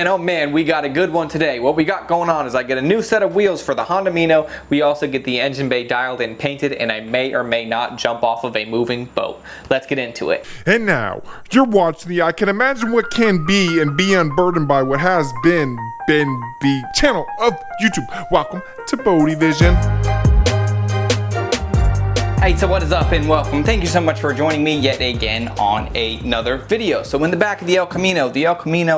man, oh man, we got a good one today. What we got going on is I get a new set of wheels for the Honda Mino. We also get the engine bay dialed and painted, and I may or may not jump off of a moving boat. Let's get into it. And now, you're watching the I Can Imagine What Can Be and Be Unburdened by What Has Been the channel of YouTube. Welcome to BodeVision. Hey, so what is up and welcome. Thank you so much for joining me yet again on another video. So in the back of the El Camino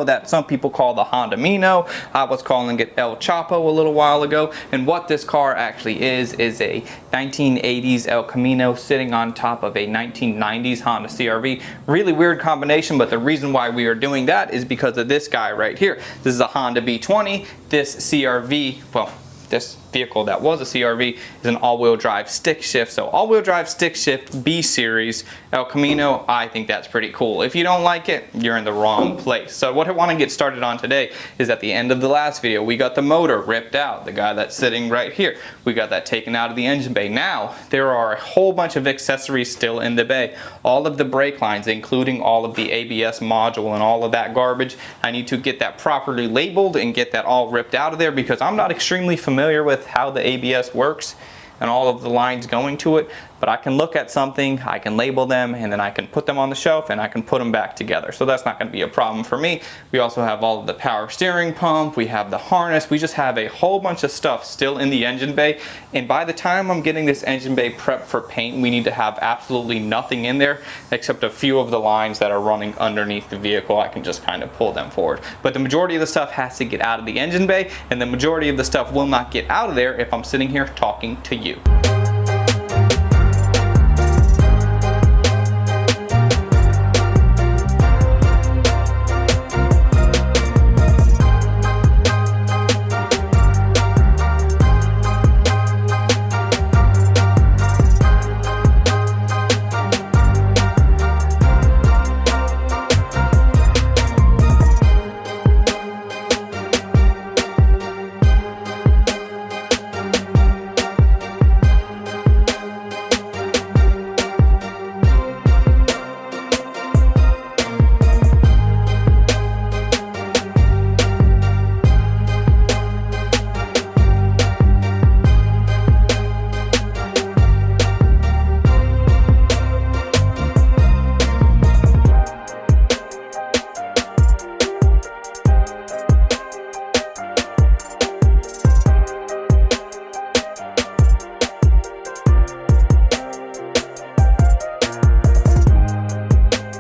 that some people call the Honda Mino, I was calling it El Chapo a little while ago. And what this car actually is a 1980s El Camino sitting on top of a 1990s Honda CR-V. Really weird combination, but the reason why we are doing that is because of this guy right here. This is a Honda B20. This CR-V, well, this vehicle that was a CR-V is an all-wheel drive stick shift. So all-wheel drive stick shift B series El Camino, I think that's pretty cool. If you don't like it, you're in the wrong place. So what I want to get started on today is at the end of the last video, we got the motor ripped out, the guy that's sitting right here. We got that taken out of the engine bay. Now, there are a whole bunch of accessories still in the bay. All of the brake lines, including all of the ABS module and all of that garbage, I need to get that properly labeled and get that all ripped out of there because I'm not extremely familiar with how the ABS works and all of the lines going to it, but I can look at something, I can label them, and then I can put them on the shelf and I can put them back together. So that's not going to be a problem for me. We also have all of the power steering pump, we have the harness, we just have a whole bunch of stuff still in the engine bay. And by the time I'm getting this engine bay prepped for paint, we need to have absolutely nothing in there except a few of the lines that are running underneath the vehicle. I can just kind of pull them forward. But the majority of the stuff has to get out of the engine bay, and the majority of the stuff will not get out of there if I'm sitting here talking to you.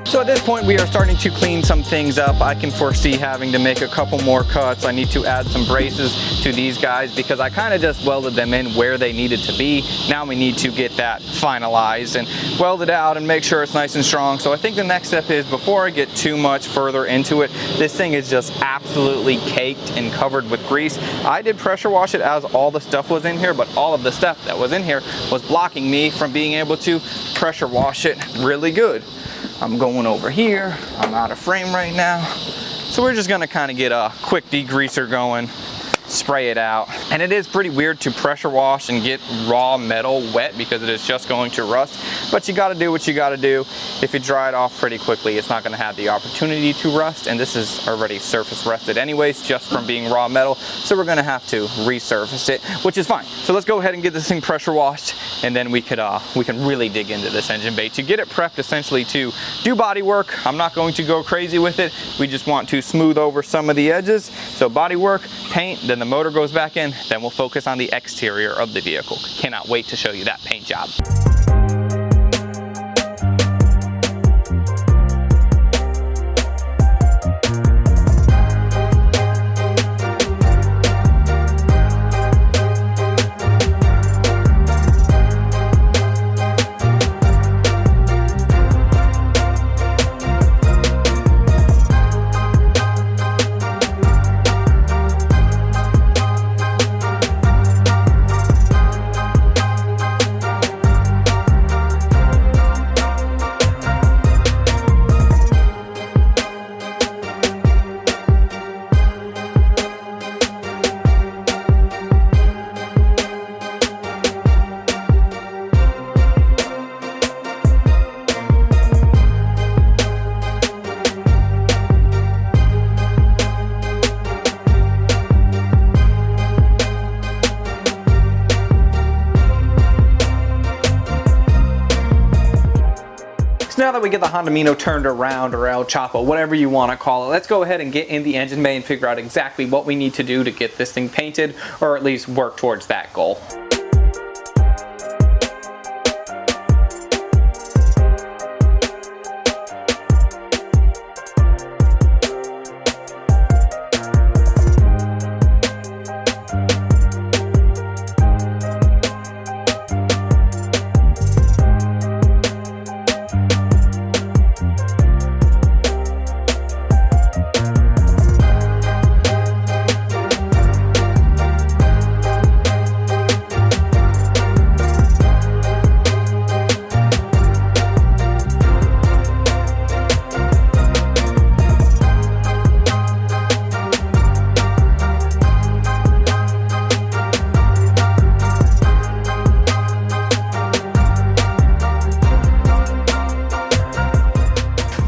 So at this point we are starting to clean some things up. I can foresee having to make a couple more cuts. I need to add some braces to these guys because I kind of just welded them in where they needed to be. Now we need to get that finalized and weld it out and make sure it's nice and strong. So I think the next step is, before I get too much further into it, this thing is just absolutely caked and covered with grease. I did pressure wash it as all the stuff was in here, but all of the stuff that was in here was blocking me from being able to pressure wash it really good. I'm going over here, I'm out of frame right now. So we're just gonna kind of get a quick degreaser going, spray it out. And it is pretty weird to pressure wash and get raw metal wet because it is just going to rust, but you gotta do what you gotta do. If you dry it off pretty quickly, it's not gonna have the opportunity to rust, and this is already surface rusted anyways, just from being raw metal, so we're gonna have to resurface it, which is fine. So let's go ahead and get this thing pressure washed, and then we can really dig into this engine bay to get it prepped essentially to do body work. I'm not going to go crazy with it. We just want to smooth over some of the edges. So body work, paint, then the motor goes back in, then we'll focus on the exterior of the vehicle. Cannot wait to show you that paint job. that we get the Honda Mino turned around, or El Chapo, whatever you want to call it, let's go ahead and get in the engine bay and figure out exactly what we need to do to get this thing painted, or at least work towards that goal.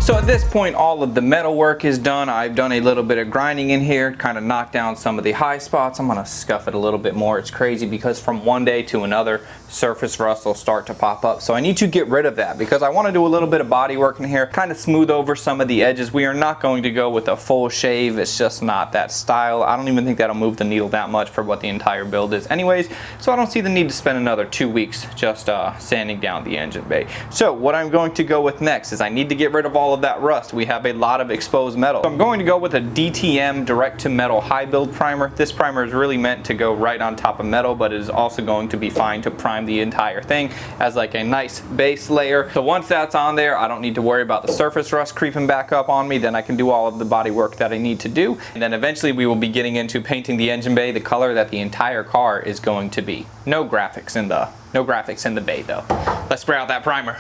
So at this point, all of the metal work is done. I've done a little bit of grinding in here, kind of knocked down some of the high spots. I'm gonna scuff it a little bit more. It's crazy because from one day to another, surface rust will start to pop up. So I need to get rid of that because I wanna do a little bit of body work in here, kind of smooth over some of the edges. We are not going to go with a full shave. It's just not that style. I don't even think that'll move the needle that much for what the entire build is anyways. So I don't see the need to spend another 2 weeks just sanding down the engine bay. So what I'm going to go with next is I need to get rid of all of that rust. We have a lot of exposed metal. So I'm going to go with a DTM direct to metal high build primer. This primer is really meant to go right on top of metal, but it is also going to be fine to prime the entire thing as like a nice base layer. So once that's on there, I don't need to worry about the surface rust creeping back up on me. Then I can do all of the body work that I need to do. And then eventually we will be getting into painting the engine bay the color that the entire car is going to be. No graphics in the bay though. Let's spray out that primer.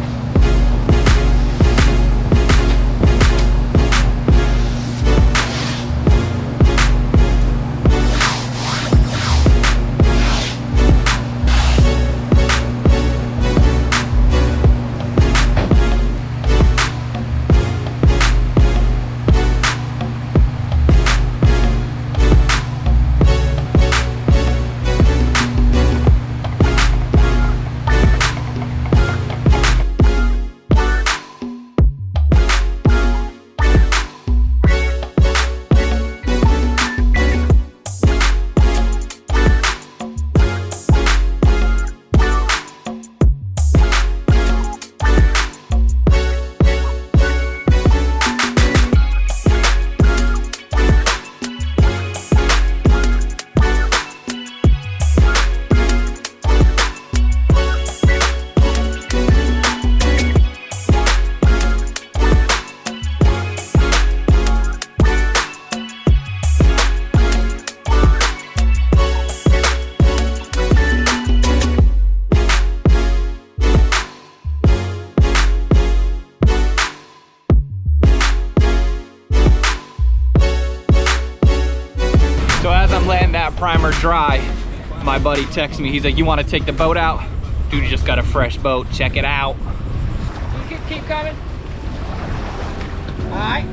Primer dry, my buddy texts me. He's like, you want to take the boat out? Dude just got a fresh boat. Check it out. You can keep coming. All right.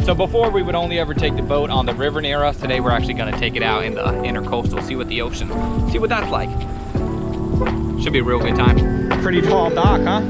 So before we would only ever take the boat on the river near us. Today we're actually going to take it out in the intercoastal, see what the ocean, see what that's like. Should be a real good time. Pretty tall dock, huh?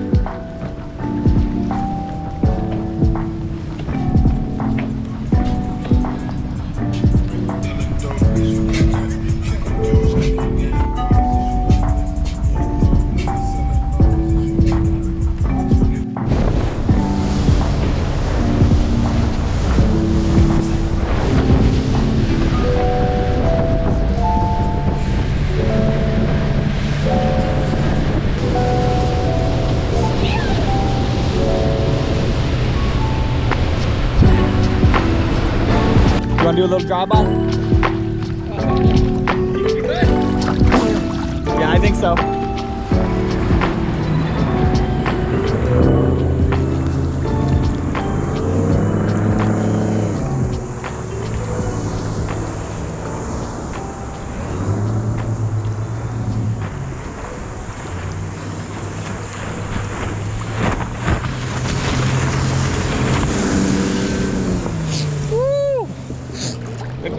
Do a little dry by? Yeah, I think so.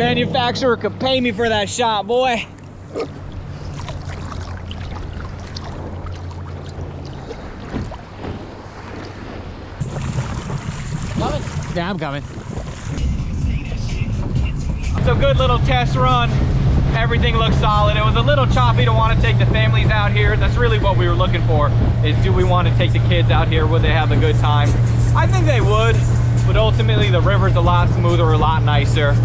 Manufacturer could pay me for that shot, boy. Coming? Yeah, I'm coming. So good little test run. Everything looks solid. It was a little choppy to want to take the families out here. That's really what we were looking for, is do we want to take the kids out here? Would they have a good time? I think they would, but ultimately the river's a lot smoother, a lot nicer.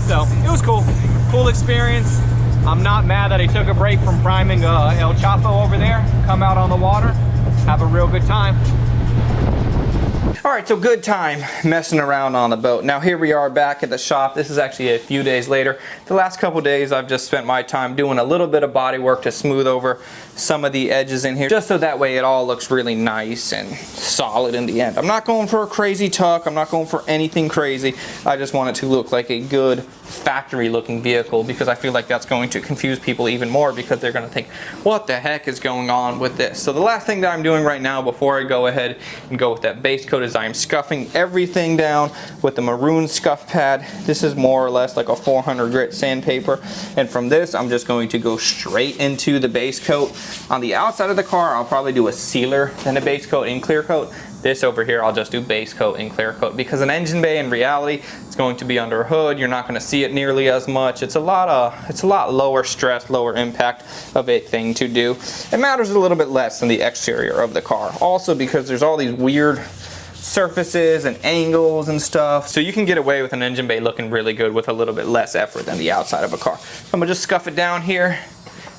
So it was cool. Cool experience. I'm not mad that I took a break from priming El Chapo over there. Come out on the water, have a real good time. All right, so good time messing around on the boat. Now here we are back at the shop. This is actually a few days later. The last couple days I've just spent my time doing a little bit of body work to smooth over some of the edges in here, just so that way it all looks really nice and solid in the end. I'm not going for a crazy tuck. I'm not going for anything crazy. I just want it to look like a good factory looking vehicle, because I feel like that's going to confuse people even more, because they're going to think, what the heck is going on with this? So the last thing that I'm doing right now before I go ahead and go with that base coat is I'm scuffing everything down with the maroon scuff pad. This is more or less like a 400 grit sandpaper, and from this I'm just going to go straight into the base coat. On the outside of the car I'll probably do a sealer, then a base coat and clear coat. This over here I'll just do base coat and clear coat, because an engine bay in reality it's going to be under a hood. You're not going to see it nearly as much. It's a lot lower stress, lower impact of a thing to do. It matters a little bit less than the exterior of the car, also because there's all these weird surfaces and angles and stuff, so you can get away with an engine bay looking really good with a little bit less effort than the outside of a car. I'm gonna just scuff it down here,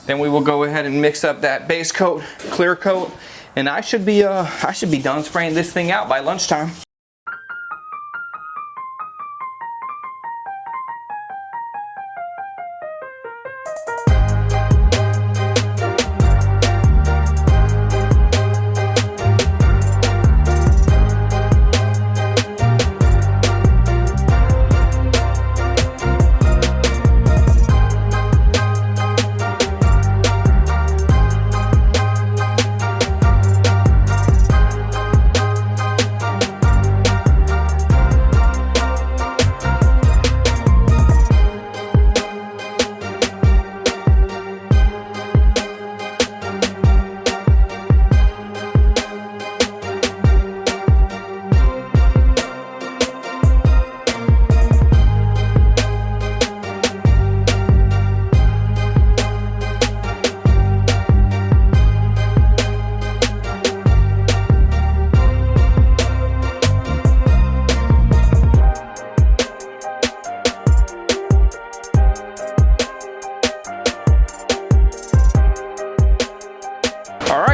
then we will go ahead and mix up that base coat, clear coat, and I should be done spraying this thing out by lunchtime.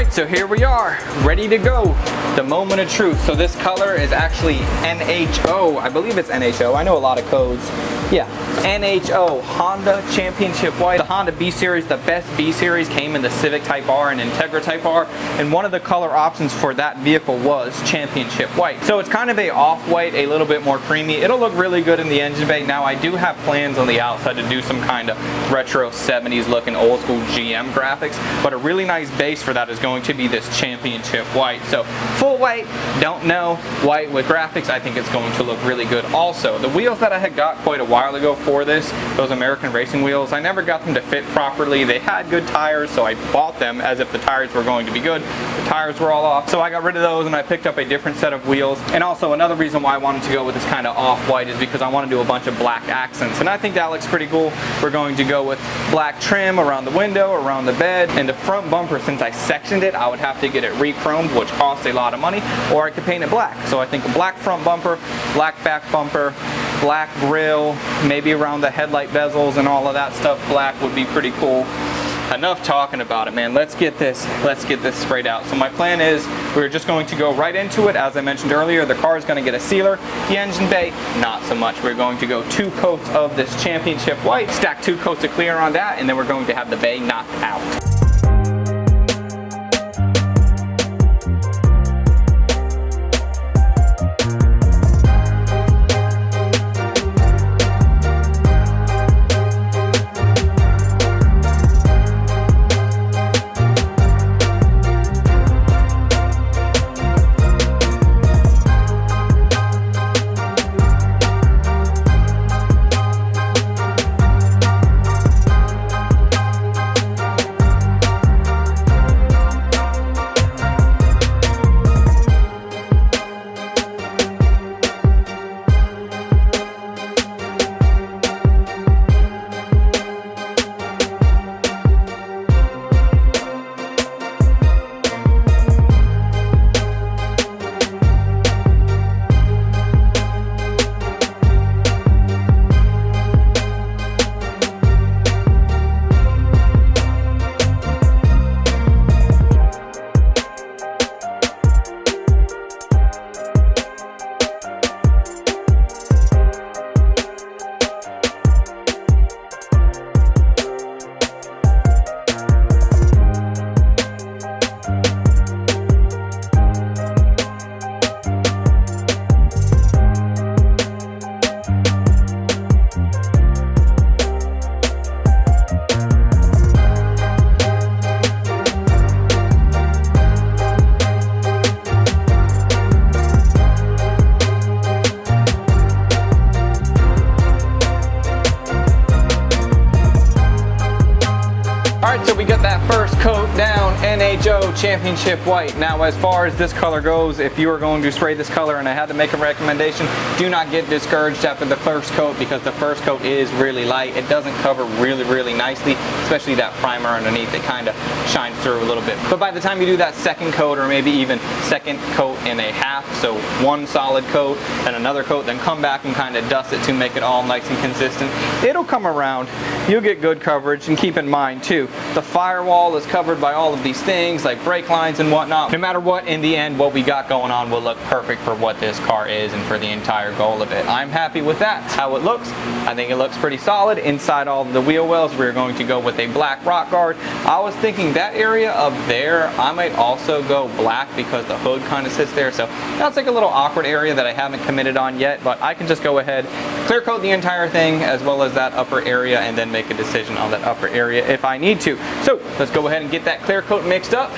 So here we are, ready to go. The moment of truth. So this color is actually NHO. I believe it's NHO. I know a lot of codes. Yeah, NHO, Honda Championship White. The Honda B Series, the best B Series, came in the Civic Type R and Integra Type R, and one of the color options for that vehicle was Championship White. So it's kind of a off-white, a little bit more creamy. It'll look really good in the engine bay. Now I do have plans on the outside to do some kind of retro 70s looking old school GM graphics, but a really nice base for that is going to be this Championship White. So full white, don't know, white with graphics, I think it's going to look really good. Also, the wheels that I had got quite a while ago for this, those American racing wheels, I never got them to fit properly. They had good tires, so I bought them as if the tires were going to be good. The tires were all off, so I got rid of those and I picked up a different set of wheels. And also another reason why I wanted to go with this kind of off-white is because I want to do a bunch of black accents, and I think that looks pretty cool. We're going to go with black trim around the window, around the bed, and the front bumper, since I sectioned it, I would have to get it re-chromed, which costs a lot of money, or I could paint it black. So I think a black front bumper, black back bumper, black grille, maybe around the headlight bezels and all of that stuff, black would be pretty cool. Enough talking about it, man. Let's get this sprayed out. So my plan is we're just going to go right into it. As I mentioned earlier, the car is going to get a sealer. The engine bay, not so much. We're going to go 2 coats of this Championship White, stack 2 coats of clear on that, and then we're going to have the bay knocked out. NHO Championship White. Now, as far as this color goes, if you are going to spray this color and I had to make a recommendation, do not get discouraged after the first coat, because the first coat is really light. It doesn't cover really nicely, especially that primer underneath. It kind of shines through a little bit. But by the time you do that second coat, or maybe even second coat and a half, so one solid coat and another coat, then come back and kind of dust it to make it all nice and consistent, it'll come around. You'll get good coverage. And keep in mind too, the firewall is covered by all of these things like brake lines and whatnot. No matter what, in the end, what we got going on will look perfect for what this car is and for the entire goal of it. I'm happy with that. How it looks, I think it looks pretty solid. Inside all of the wheel wells, we're going to go with a black rock guard. I was thinking that area up there, I might also go black because the hood kind of sits there. So that's like a little awkward area that I haven't committed on yet, but I can just go ahead, clear coat the entire thing as well as that upper area, and then make a decision on that upper area if I need to. So let's go ahead and get that clear coat mixed up,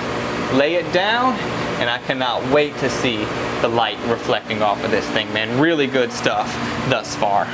lay it down, and I cannot wait to see the light reflecting off of this thing, man. Really good stuff thus far.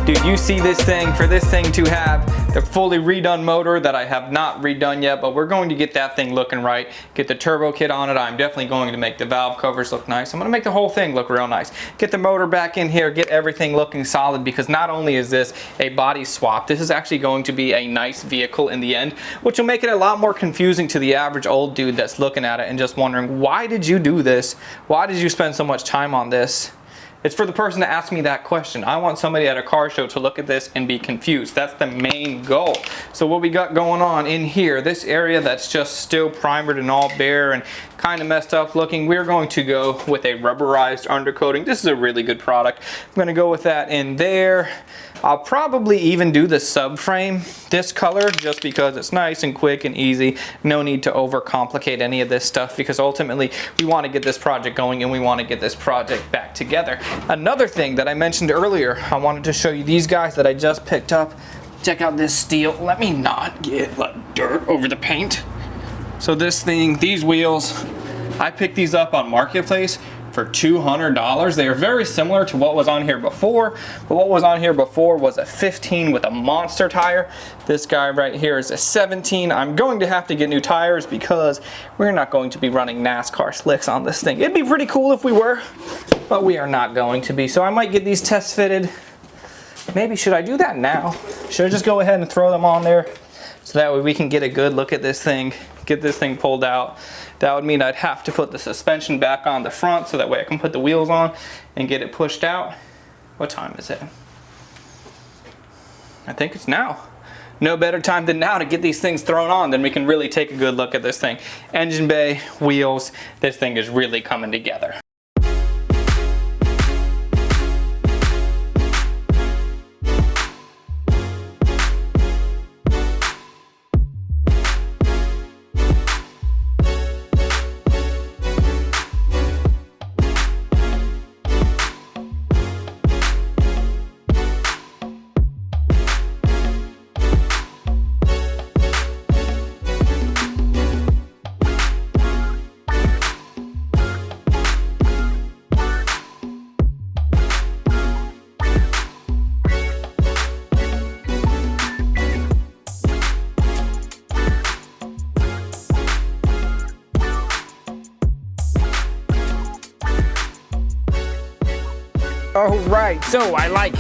Dude, you see this thing, for this thing to have the fully redone motor that I have not redone yet, but we're going to get that thing looking right, get the turbo kit on it. I'm definitely going to make the valve covers look nice. I'm going to make the whole thing look real nice. Get the motor back in here, get everything looking solid, because not only is this a body swap, this is actually going to be a nice vehicle in the end, which will make it a lot more confusing to the average old dude that's looking at it and just wondering, why did you do this? Why did you spend so much time on this? It's for the person to ask me that question. I want somebody at a car show to look at this and be confused. That's the main goal. So what we got going on in here, this area that's just still primered and all bare and kind of messed up looking, we're going to go with a rubberized undercoating. This is a really good product. I'm going to go with that in there. I'll probably even do the subframe this color just because it's nice and quick and easy. No need to overcomplicate any of this stuff, because ultimately we want to get this project going and we want to get this project back together. Another thing that I mentioned earlier, I wanted to show you these guys that I just picked up. Check out this steel. Let me not get like dirt over the paint. So this thing, these wheels, I picked these up on Marketplace for $200. They are very similar to what was on here before, but what was on here before was a 15 with a monster tire. This guy right here is a 17. I'm going to have to get new tires because we're not going to be running NASCAR slicks on this thing. It'd be pretty cool if we were, but we are not going to be. So I might get these test fitted. Maybe should I do that now? Should I just go ahead and throw them on there so that way we can get a good look at this thing, get this thing pulled out? That would mean I'd have to put the suspension back on the front so that way I can put the wheels on and get it pushed out. What time is it? I think it's now. No better time than now to get these things thrown on, then we can really take a good look at this thing. Engine bay, wheels, this thing is really coming together. All right, so I like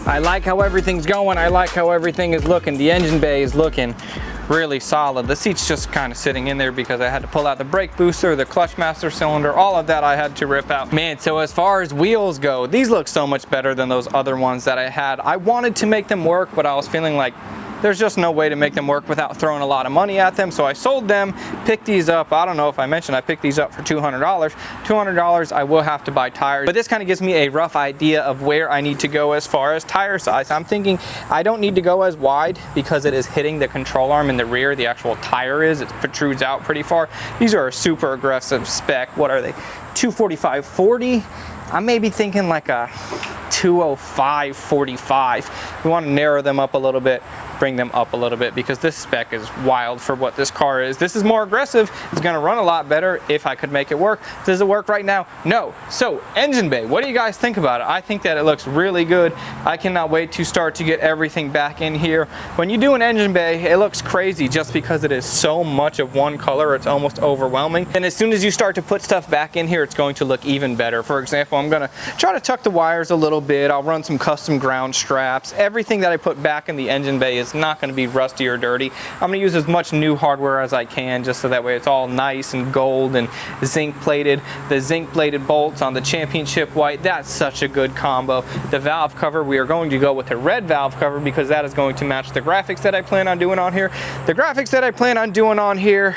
I like how everything's going. I like how everything is looking. The engine bay is looking really solid. The seat's just kind of sitting in there because I had to pull out the brake booster, the clutch master cylinder, all of that I had to rip out. Man, so as far as wheels go, these look so much better than those other ones that I had. I wanted to make them work, but I was feeling like there's just no way to make them work without throwing a lot of money at them. So I sold them, picked these up. I don't know if I mentioned I picked these up for $200. $200, I will have to buy tires. But this kind of gives me a rough idea of where I need to go as far as tire size. I'm thinking I don't need to go as wide because it is hitting the control arm in the rear. The actual tire is, it protrudes out pretty far. These are a super aggressive spec. What are they? 245/40. I'm maybe thinking like a 205/45. We want to narrow them up a little bit, bring them up a little bit, because this spec is wild for what this car is. This is more aggressive. It's going to run a lot better if I could make it work. Does it work right now? No. So engine bay, what do you guys think about it? I think that it looks really good. I cannot wait to start to get everything back in here. When you do an engine bay, it looks crazy just because it is so much of one color. It's almost overwhelming. And as soon as you start to put stuff back in here, it's going to look even better. For example, I'm going to try to tuck the wires a little bit. I'll run some custom ground straps. Everything that I put back in the engine bay is not going to be rusty or dirty. I'm going to use as much new hardware as I can, just so that way it's all nice and gold and zinc plated. The zinc plated bolts on the championship white, that's such a good combo. The valve cover, we are going to go with a red valve cover because that is going to match the graphics that I plan on doing on here. The graphics that I plan on doing on here,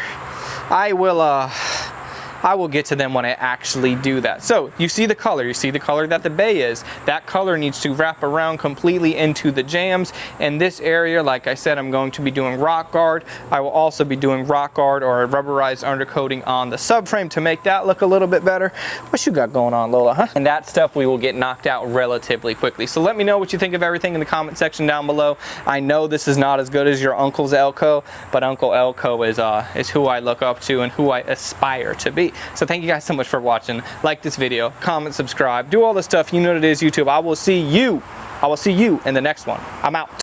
I will get to them when I actually do that. So you see the color that the bay is. That color needs to wrap around completely into the jambs. In this area, like I said, I'm going to be doing rock guard. I will also be doing rock guard or a rubberized undercoating on the subframe to make that look a little bit better. What you got going on, Lola, huh? And that stuff we will get knocked out relatively quickly. So let me know what you think of everything in the comment section down below. I know this is not as good as your uncle's Elco, but Uncle Elco is who I look up to and who I aspire to be. So thank you guys so much for watching. Like this video, comment, subscribe, do all the stuff. You know what it is, YouTube. I will see you in the next one. I'm out.